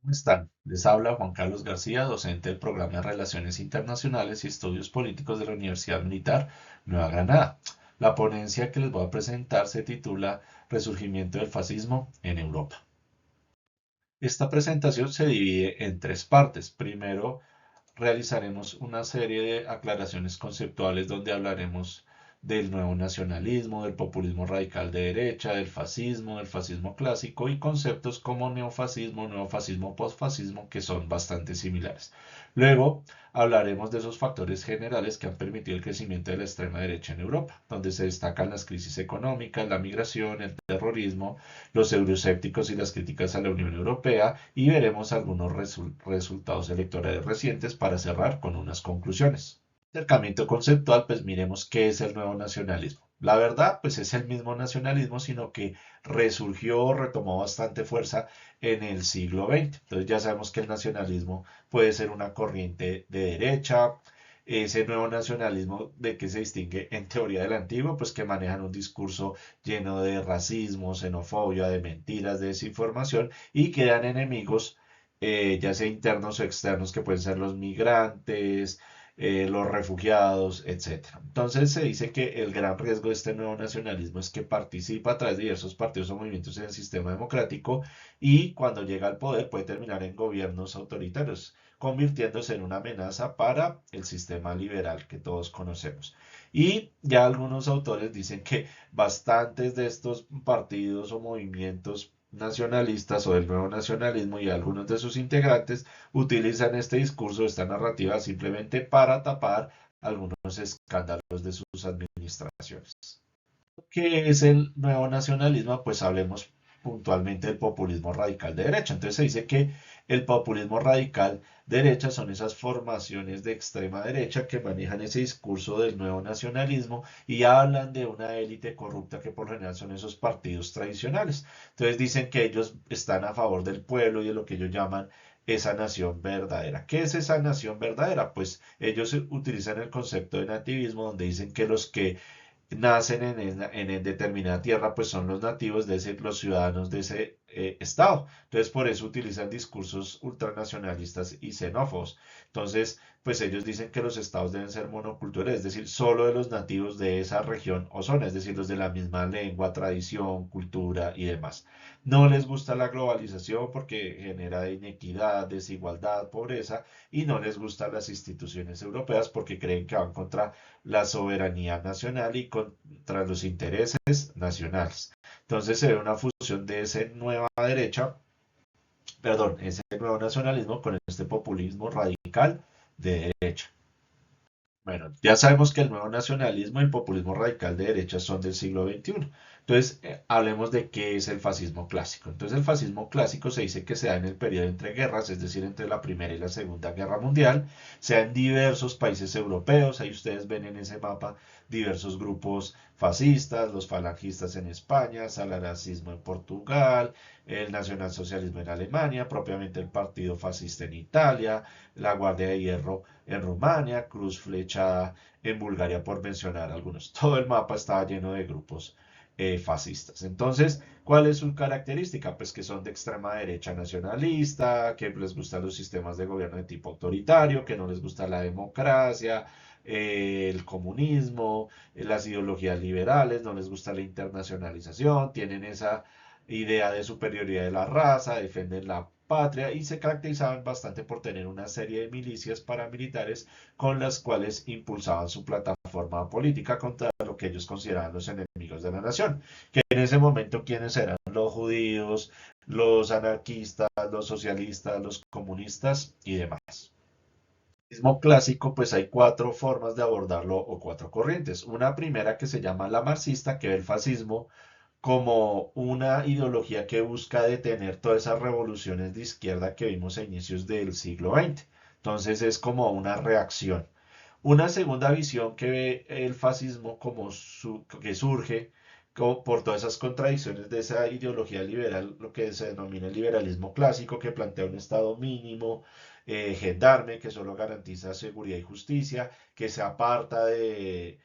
¿Cómo están? Les habla Juan Carlos García, docente del programa de Relaciones Internacionales y Estudios Políticos de la Universidad Militar Nueva Granada. La ponencia que les voy a presentar se titula Resurgimiento del fascismo en Europa. Esta presentación se divide en tres partes. Primero, realizaremos una serie de aclaraciones conceptuales donde hablaremos del nuevo nacionalismo, del populismo radical de derecha, del fascismo clásico y conceptos como neofascismo, posfascismo, que son bastante similares. Luego hablaremos de esos factores generales que han permitido el crecimiento de la extrema derecha en Europa, donde se destacan las crisis económicas, la migración, el terrorismo, los euroscépticos y las críticas a la Unión Europea y veremos algunos resultados electorales recientes para cerrar con unas conclusiones. Acercamiento conceptual, pues miremos qué es el nuevo nacionalismo. La verdad, pues es el mismo nacionalismo, sino que resurgió, retomó bastante fuerza en el siglo XX. Entonces ya sabemos que el nacionalismo puede ser una corriente de derecha. Ese nuevo nacionalismo de que se distingue en teoría del antiguo, pues que manejan un discurso lleno de racismo, xenofobia, de mentiras, de desinformación y crean enemigos, ya sea internos o externos, que pueden ser los migrantes, los refugiados, etcétera. Entonces se dice que el gran riesgo de este nuevo nacionalismo es que participa a través de diversos partidos o movimientos en el sistema democrático y cuando llega al poder puede terminar en gobiernos autoritarios, convirtiéndose en una amenaza para el sistema liberal que todos conocemos. Y ya algunos autores dicen que bastantes de estos partidos o movimientos nacionalistas o del nuevo nacionalismo y algunos de sus integrantes utilizan este discurso, esta narrativa simplemente para tapar algunos escándalos de sus administraciones. ¿Qué es el nuevo nacionalismo? Pues hablemos puntualmente del populismo radical de derecha. Entonces se dice que el populismo radical de derecha son esas formaciones de extrema derecha que manejan ese discurso del nuevo nacionalismo y hablan de una élite corrupta que por lo general son esos partidos tradicionales. Entonces dicen que ellos están a favor del pueblo y de lo que ellos llaman esa nación verdadera. ¿Qué es esa nación verdadera? Pues ellos utilizan el concepto de nativismo donde dicen que los que nacen en determinada tierra, pues son los nativos, de ese, los ciudadanos de ese estado. Entonces, por eso utilizan discursos ultranacionalistas y xenófobos. Entonces, pues ellos dicen que los estados deben ser monoculturales, es decir, solo de los nativos de esa región o zona, es decir, los de la misma lengua, tradición, cultura y demás. No les gusta la globalización porque genera inequidad, desigualdad, pobreza, y no les gustan las instituciones europeas porque creen que van contra la soberanía nacional y contra los intereses nacionales. Entonces se ve una fusión de esa nueva derecha, perdón, ese nuevo nacionalismo con este populismo radical de derecha. Bueno, ya sabemos que el nuevo nacionalismo y el populismo radical de derecha son del siglo XXI. Entonces, hablemos de qué es el fascismo clásico. Entonces, el fascismo clásico se dice que se da en el periodo entre guerras, es decir, entre la Primera y la Segunda Guerra Mundial, se da en diversos países europeos. Ahí ustedes ven en ese mapa diversos grupos fascistas, los falangistas en España, salaracismo en Portugal, el nacionalsocialismo en Alemania, propiamente el partido fascista en Italia, la Guardia de Hierro en Rumania, Cruz Flecha en Bulgaria, por mencionar algunos. Todo el mapa estaba lleno de grupos fascistas. Entonces, ¿cuál es su característica? Pues que son de extrema derecha nacionalista, que les gustan los sistemas de gobierno de tipo autoritario, que no les gusta la democracia, el comunismo, las ideologías liberales, no les gusta la internacionalización, tienen esa idea de superioridad de la raza, defienden la patria y se caracterizaban bastante por tener una serie de milicias paramilitares con las cuales impulsaban su plataforma política contra lo que ellos consideraban los enemigos de la nación, que en ese momento quienes eran los judíos, los anarquistas, los socialistas, los comunistas y demás. El fascismo clásico, pues hay cuatro formas de abordarlo o cuatro corrientes. Una primera que se llama la marxista, que ve el fascismo como una ideología que busca detener todas esas revoluciones de izquierda que vimos a inicios del siglo XX. Entonces es como una reacción. Una segunda visión que ve el fascismo como que surge por todas esas contradicciones de esa ideología liberal, lo que se denomina el liberalismo clásico, que plantea un Estado mínimo, gendarme, que solo garantiza seguridad y justicia, que se aparta de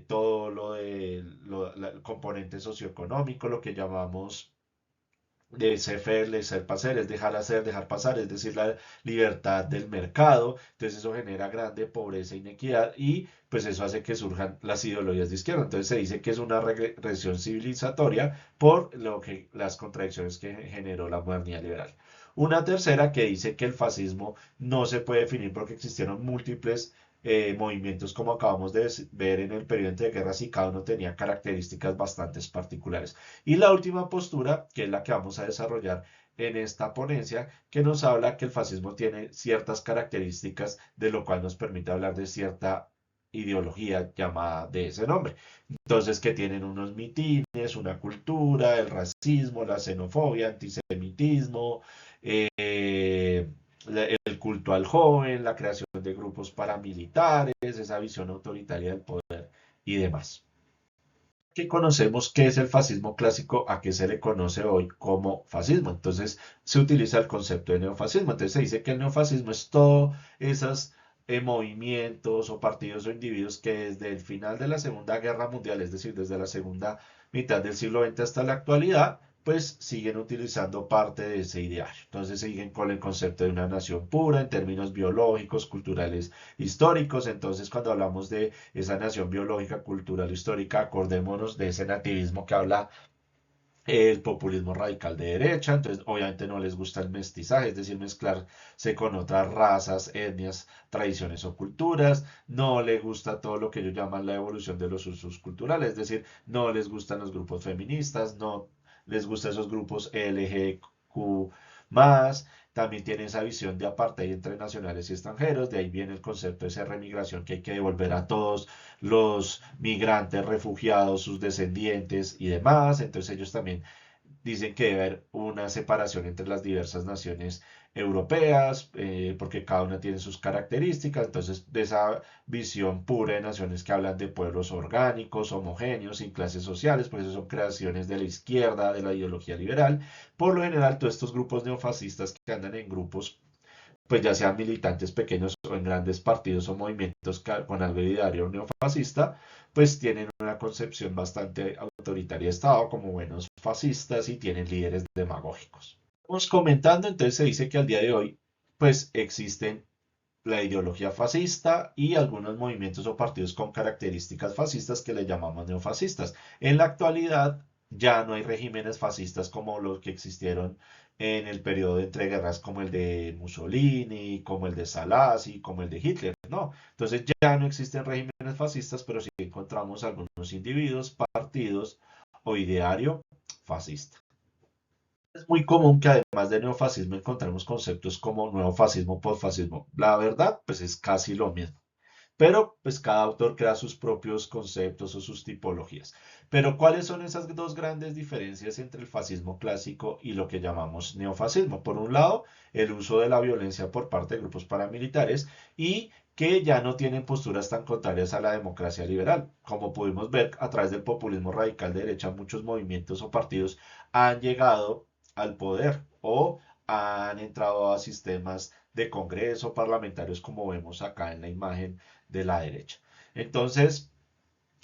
todo lo de el componente socioeconómico, lo que llamamos de faire, laissez passer, es dejar hacer, dejar pasar, es decir, la libertad del mercado. Entonces eso genera grande pobreza e inequidad y pues eso hace que surjan las ideologías de izquierda. Entonces se dice que es una regresión civilizatoria por lo que las contradicciones que generó la modernidad liberal. Una tercera que dice que el fascismo no se puede definir porque existieron múltiples movimientos como acabamos de ver en el periodo entre guerras y cada uno tenía características bastante particulares. Y la última postura, que es la que vamos a desarrollar en esta ponencia, que nos habla que el fascismo tiene ciertas características, de lo cual nos permite hablar de cierta ideología llamada de ese nombre. Entonces, que tienen unos mitines, una cultura, el racismo, la xenofobia, antisemitismo, el culto al joven, la creación de grupos paramilitares, esa visión autoritaria del poder y demás. Que conocemos qué es el fascismo clásico, a qué se le conoce hoy como fascismo. Entonces se utiliza el concepto de neofascismo. Entonces se dice que el neofascismo es todos esos movimientos o partidos o individuos que desde el final de la Segunda Guerra Mundial, es decir, desde la segunda mitad del siglo XX hasta la actualidad, pues siguen utilizando parte de ese ideario. Entonces siguen con el concepto de una nación pura en términos biológicos, culturales, históricos. Entonces cuando hablamos de esa nación biológica, cultural, histórica, acordémonos de ese nativismo que habla el populismo radical de derecha. Entonces obviamente no les gusta el mestizaje, es decir, mezclarse con otras razas, etnias, tradiciones o culturas. No les gusta todo lo que ellos llaman la evolución de los usos culturales, es decir, no les gustan los grupos feministas, no les gustan esos grupos LGQ más. También tiene esa visión de apartheid entre nacionales y extranjeros, de ahí viene el concepto de esa remigración que hay que devolver a todos los migrantes, refugiados, sus descendientes y demás. Entonces ellos también dicen que debe haber una separación entre las diversas naciones europeas, porque cada una tiene sus características. Entonces, de esa visión pura de naciones que hablan de pueblos orgánicos, homogéneos, sin clases sociales, pues eso son creaciones de la izquierda, de la ideología liberal. Por lo general, todos estos grupos neofascistas que andan en grupos pues ya sean militantes pequeños o en grandes partidos o movimientos con algo de ideario neofascista, pues tienen una concepción bastante autoritaria de Estado como buenos fascistas y tienen líderes demagógicos. Vamos comentando, entonces se dice que al día de hoy, pues existen la ideología fascista y algunos movimientos o partidos con características fascistas que le llamamos neofascistas. En la actualidad ya no hay regímenes fascistas como los que existieron en el periodo de entreguerras como el de Mussolini, como el de Salazzi, como el de Hitler, ¿no? Entonces ya no existen regímenes fascistas, pero sí encontramos algunos individuos, partidos o ideario fascista. Es muy común que además de neofascismo encontremos conceptos como nuevo fascismo, posfascismo. La verdad, pues es casi lo mismo. Pero pues cada autor crea sus propios conceptos o sus tipologías. Pero ¿cuáles son esas dos grandes diferencias entre el fascismo clásico y lo que llamamos neofascismo? Por un lado, el uso de la violencia por parte de grupos paramilitares y que ya no tienen posturas tan contrarias a la democracia liberal. Como pudimos ver a través del populismo radical de derecha, muchos movimientos o partidos han llegado al poder o han entrado a sistemas de congreso parlamentarios como vemos acá en la imagen de la derecha. Entonces,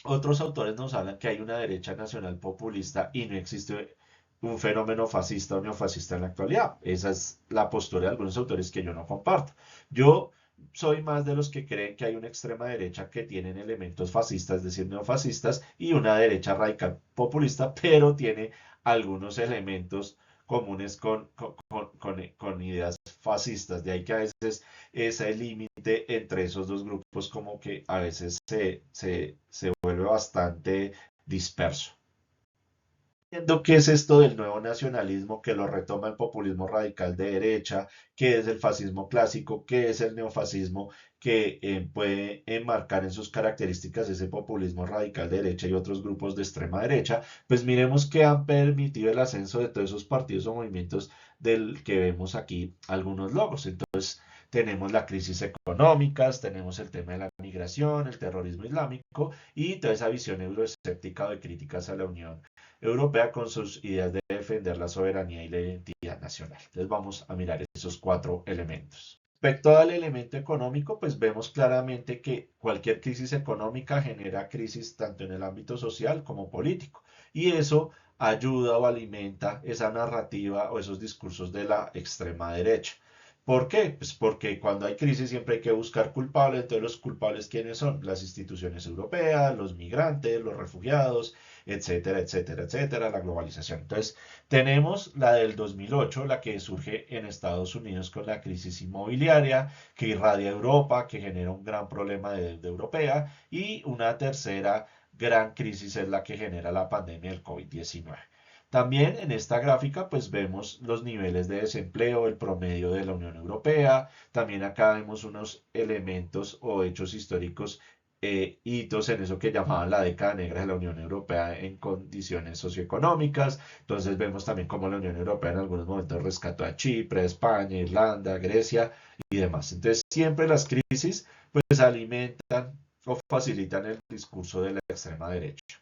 otros autores nos hablan que hay una derecha nacional populista y no existe un fenómeno fascista o neofascista en la actualidad. Esa es la postura de algunos autores que yo no comparto. Yo soy más de los que creen que hay una extrema derecha que tienen elementos fascistas, es decir, neofascistas, y una derecha radical populista, pero tiene algunos elementos comunes con ideas fascistas. De ahí que a veces ese límite entre esos dos grupos como que a veces se vuelve bastante disperso. Entiendo qué es esto del nuevo nacionalismo que lo retoma el populismo radical de derecha, qué es el fascismo clásico, qué es el neofascismo que puede enmarcar en sus características ese populismo radical de derecha y otros grupos de extrema derecha. Pues miremos qué han permitido el ascenso de todos esos partidos o movimientos del que vemos aquí algunos logos. Entonces tenemos la crisis económica, tenemos el tema de la migración, el terrorismo islámico y toda esa visión euroescéptica de críticas a la Unión Europea con sus ideas de defender la soberanía y la identidad nacional. Entonces vamos a mirar esos cuatro elementos. Respecto al elemento económico, pues vemos claramente que cualquier crisis económica genera crisis tanto en el ámbito social como político. Y eso ayuda o alimenta esa narrativa o esos discursos de la extrema derecha. ¿Por qué? Pues porque cuando hay crisis siempre hay que buscar culpables, entonces los culpables ¿quiénes son? Las instituciones europeas, los migrantes, los refugiados, etcétera, etcétera, etcétera, la globalización. Entonces, tenemos la del 2008, la que surge en Estados Unidos con la crisis inmobiliaria, que irradia a Europa, que genera un gran problema de deuda europea, y una tercera gran crisis es la que genera la pandemia del COVID-19. También en esta gráfica pues vemos los niveles de desempleo, el promedio de la Unión Europea. También acá vemos unos elementos o hechos históricos, hitos en eso que llamaban la década negra de la Unión Europea en condiciones socioeconómicas. Entonces vemos también cómo la Unión Europea en algunos momentos rescató a Chipre, España, Irlanda, Grecia y demás. Entonces siempre las crisis pues alimentan o facilitan el discurso de la extrema derecha.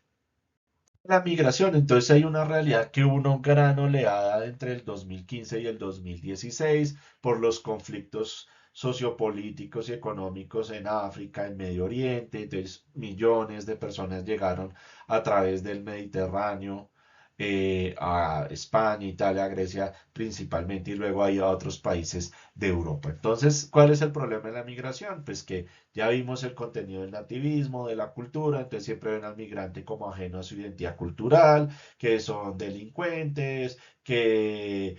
La migración, entonces hay una realidad que hubo una gran oleada entre el 2015 y el 2016 por los conflictos sociopolíticos y económicos en África, en Medio Oriente, entonces millones de personas llegaron a través del Mediterráneo, a España, Italia, Grecia principalmente y luego ahí a otros países de Europa. Entonces, ¿cuál es el problema de la migración? Pues que ya vimos el contenido del nativismo, de la cultura, entonces siempre ven al migrante como ajeno a su identidad cultural, que son delincuentes, que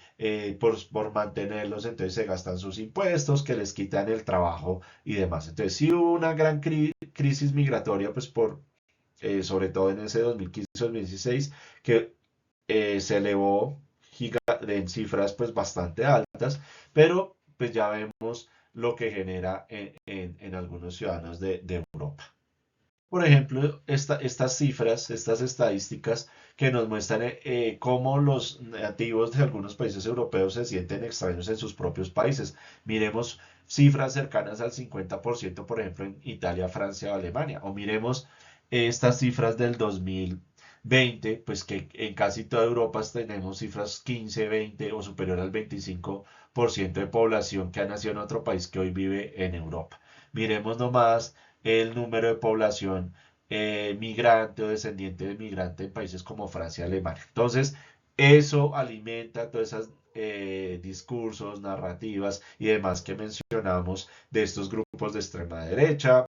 por mantenerlos entonces se gastan sus impuestos, que les quitan el trabajo y demás. Entonces sí hubo una gran crisis migratoria, pues sobre todo en ese 2015-2016, que se elevó en cifras pues bastante altas, pero pues ya vemos lo que genera en algunos ciudadanos de Europa. Por ejemplo, estas cifras, estas estadísticas que nos muestran cómo los nativos de algunos países europeos se sienten extraños en sus propios países. Miremos cifras cercanas al 50%, por ejemplo, en Italia, Francia o Alemania. O miremos estas cifras del 2020, pues que en casi toda Europa tenemos cifras 15, 20 o superior al 25% de población que ha nacido en otro país que hoy vive en Europa. Miremos nomás el número de población migrante o descendiente de migrante en países como Francia y Alemania. Entonces, eso alimenta todos esos discursos, narrativas y demás que mencionamos de estos grupos de extrema derecha.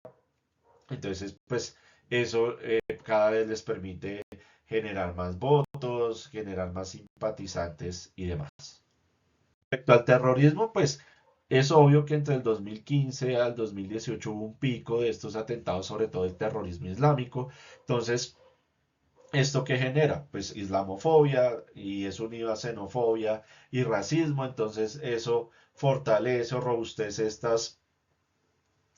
Entonces, pues eso cada vez les permite generar más votos, generar más simpatizantes y demás. Respecto al terrorismo, pues es obvio que entre el 2015 al 2018 hubo un pico de estos atentados, sobre todo el terrorismo islámico. Entonces, ¿esto qué genera? Pues islamofobia y es unido a xenofobia y racismo. Entonces, eso fortalece o robustece estas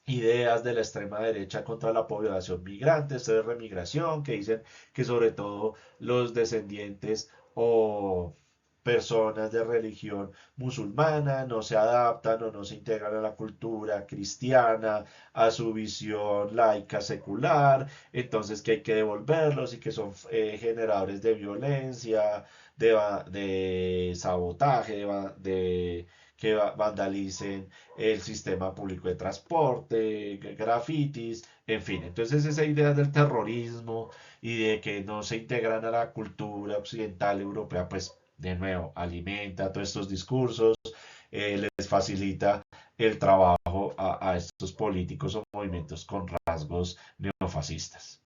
ideas de la extrema derecha contra la población migrante, esto de remigración, que dicen que sobre todo los descendientes o personas de religión musulmana no se adaptan o no se integran a la cultura cristiana, a su visión laica secular, entonces que hay que devolverlos y que son generadores de violencia, de sabotaje, que vandalicen el sistema público de transporte, grafitis, en fin. Entonces esa idea del terrorismo y de que no se integran a la cultura occidental europea, pues de nuevo alimenta todos estos discursos, les facilita el trabajo a estos políticos o movimientos con rasgos neofascistas,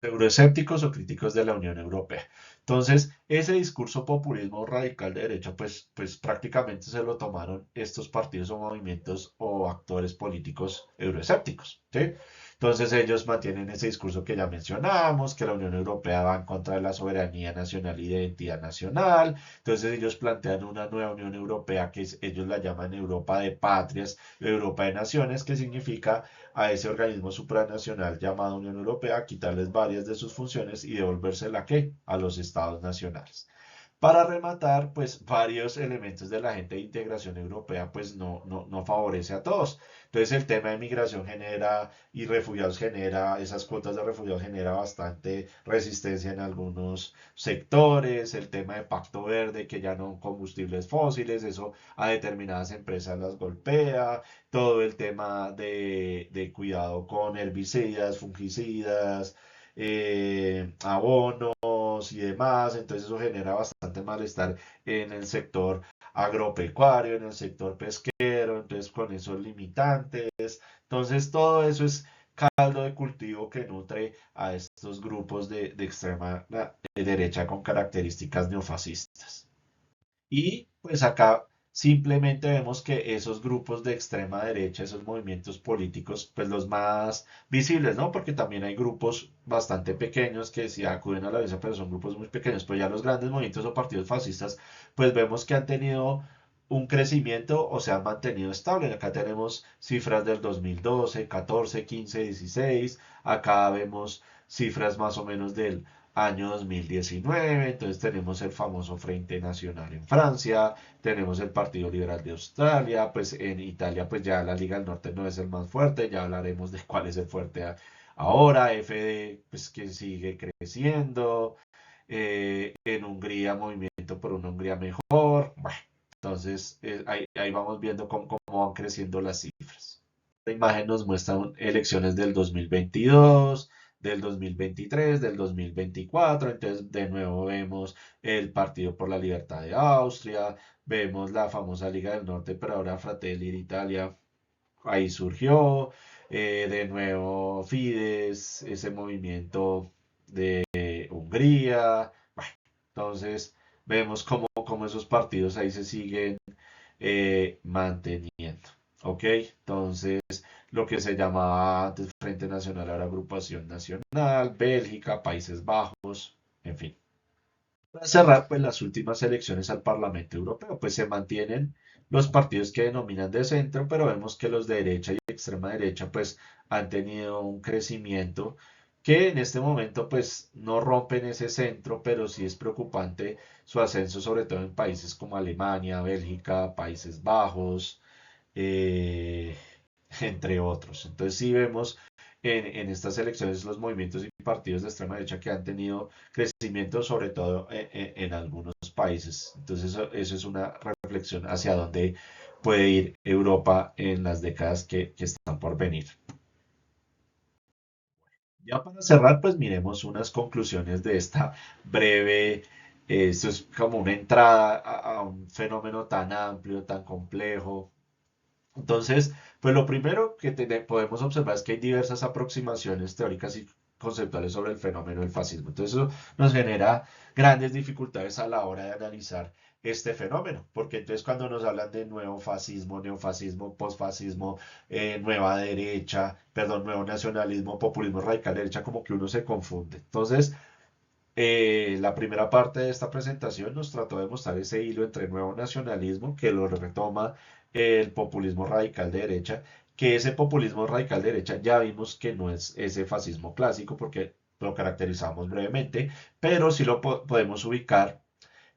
euroescépticos o críticos de la Unión Europea. Entonces, ese discurso populismo radical de derecha, pues prácticamente se lo tomaron estos partidos o movimientos o actores políticos euroescépticos, ¿sí? Entonces ellos mantienen ese discurso que ya mencionamos, que la Unión Europea va en contra de la soberanía nacional y de identidad nacional. Entonces ellos plantean una nueva Unión Europea que ellos la llaman Europa de patrias, Europa de naciones, que significa a ese organismo supranacional llamado Unión Europea, quitarles varias de sus funciones y devolvérsela ¿qué? A los estados nacionales. Para rematar, pues varios elementos de la agenda de integración europea pues no favorece a todos. Entonces el tema de migración genera y refugiados genera, esas cuotas de refugiados genera bastante resistencia en algunos sectores, el tema de pacto verde que ya no combustibles fósiles, eso a determinadas empresas las golpea, todo el tema de cuidado con herbicidas, fungicidas, abonos y demás, entonces eso genera bastante malestar en el sector agropecuario, en el sector pesquero, entonces con esos limitantes, entonces todo eso es caldo de cultivo que nutre a estos grupos de extrema derecha con características neofascistas. Y pues acá simplemente vemos que esos grupos de extrema derecha, esos movimientos políticos, pues los más visibles, ¿no? Porque también hay grupos bastante pequeños que sí acuden a la vez, pero son grupos muy pequeños. Pero ya los grandes movimientos o partidos fascistas, pues vemos que han tenido un crecimiento o se han mantenido estable. Acá tenemos cifras del 2012, 14, 15, 16. Acá vemos cifras más o menos del año 2019, entonces tenemos el famoso Frente Nacional en Francia, tenemos el Partido Liberal de Australia, pues en Italia pues ya la Liga del Norte no es el más fuerte, ya hablaremos de cuál es el fuerte ahora, FD pues que sigue creciendo, en Hungría Movimiento por una Hungría mejor, bueno, entonces ahí vamos viendo cómo van creciendo las cifras. La imagen nos muestra elecciones del 2022, del 2023, del 2024. Entonces, de nuevo vemos el Partido por la Libertad de Austria, vemos la famosa Liga del Norte, pero ahora Fratelli d'Italia, ahí surgió. De nuevo Fidesz, ese movimiento de Hungría. Bueno, entonces, vemos cómo esos partidos ahí se siguen manteniendo. ¿Ok? Entonces, lo que se llamaba antes Frente Nacional, ahora Agrupación Nacional, Bélgica, Países Bajos, en fin. Para cerrar, pues las últimas elecciones al Parlamento Europeo, pues se mantienen los partidos que denominan de centro, pero vemos que los de derecha y extrema derecha, pues han tenido un crecimiento que en este momento, pues no rompen ese centro, pero sí es preocupante su ascenso, sobre todo en países como Alemania, Bélgica, Países Bajos, eh, entre otros. Entonces sí vemos en estas elecciones los movimientos y partidos de extrema derecha que han tenido crecimiento, sobre todo en algunos países. Entonces eso es una reflexión hacia dónde puede ir Europa en las décadas que están por venir. Ya para cerrar, pues miremos unas conclusiones de esta breve, esto es como una entrada a un fenómeno tan amplio, tan complejo. Entonces, pues lo primero que podemos observar es que hay diversas aproximaciones teóricas y conceptuales sobre el fenómeno del fascismo. Entonces, eso nos genera grandes dificultades a la hora de analizar este fenómeno, porque entonces cuando nos hablan de nuevo fascismo, neofascismo, posfascismo, nueva derecha, perdón, nuevo nacionalismo, populismo radical derecha, como que uno se confunde. Entonces, la primera parte de esta presentación nos trató de mostrar ese hilo entre nuevo nacionalismo, que lo retoma el populismo radical de derecha, que ese populismo radical de derecha ya vimos que no es ese fascismo clásico, porque lo caracterizamos brevemente, pero sí lo podemos ubicar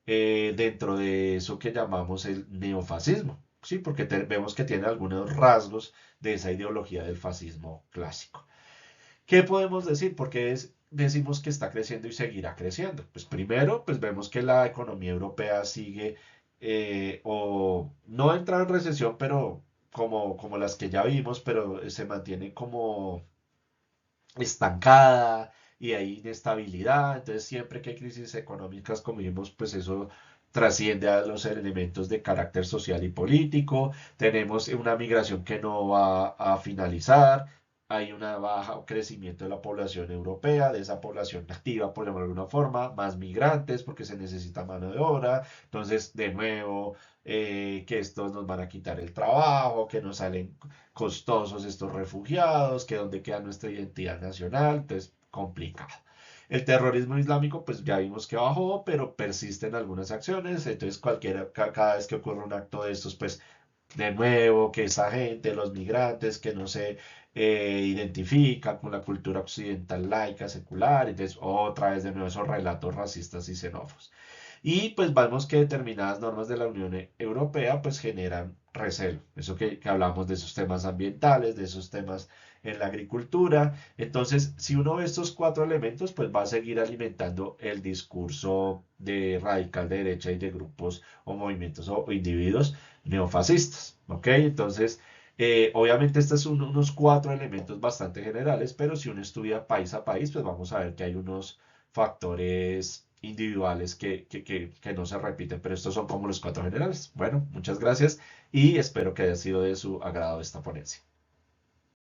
dentro de eso que llamamos el neofascismo, ¿sí? Porque vemos que tiene algunos rasgos de esa ideología del fascismo clásico. ¿Qué podemos decir? Porque decimos que está creciendo y seguirá creciendo. Pues primero, pues vemos que la economía europea sigue o no entra en recesión, pero como las que ya vimos, pero se mantiene como estancada y hay inestabilidad. Entonces, siempre que hay crisis económicas, como vimos, pues eso trasciende a los elementos de carácter social y político. Tenemos una migración que no va a finalizar. Hay una baja o crecimiento de la población europea, de esa población nativa, por llamarlo de alguna forma, más migrantes porque se necesita mano de obra. Entonces, de nuevo, que estos nos van a quitar el trabajo, que nos salen costosos estos refugiados, que dónde queda nuestra identidad nacional, entonces complicado. El terrorismo islámico, pues ya vimos que bajó, pero persisten algunas acciones, entonces cada vez que ocurre un acto de estos, pues de nuevo, que esa gente, los migrantes, que no se identifican con la cultura occidental laica, secular, entonces otra vez de nuevo esos relatos racistas y xenófobos. Y pues vemos que determinadas normas de la Unión Europea pues generan recelo. Eso que hablamos de esos temas ambientales, de esos temas en la agricultura. Entonces, si uno ve estos cuatro elementos, pues va a seguir alimentando el discurso de radical de derecha y de grupos o movimientos o individuos neofascistas. ¿Ok? Entonces, Obviamente estos son unos cuatro elementos bastante generales, pero si uno estudia país a país, pues vamos a ver que hay unos factores individuales que no se repiten, pero estos son como los cuatro generales. Bueno, muchas gracias y espero que haya sido de su agrado esta ponencia.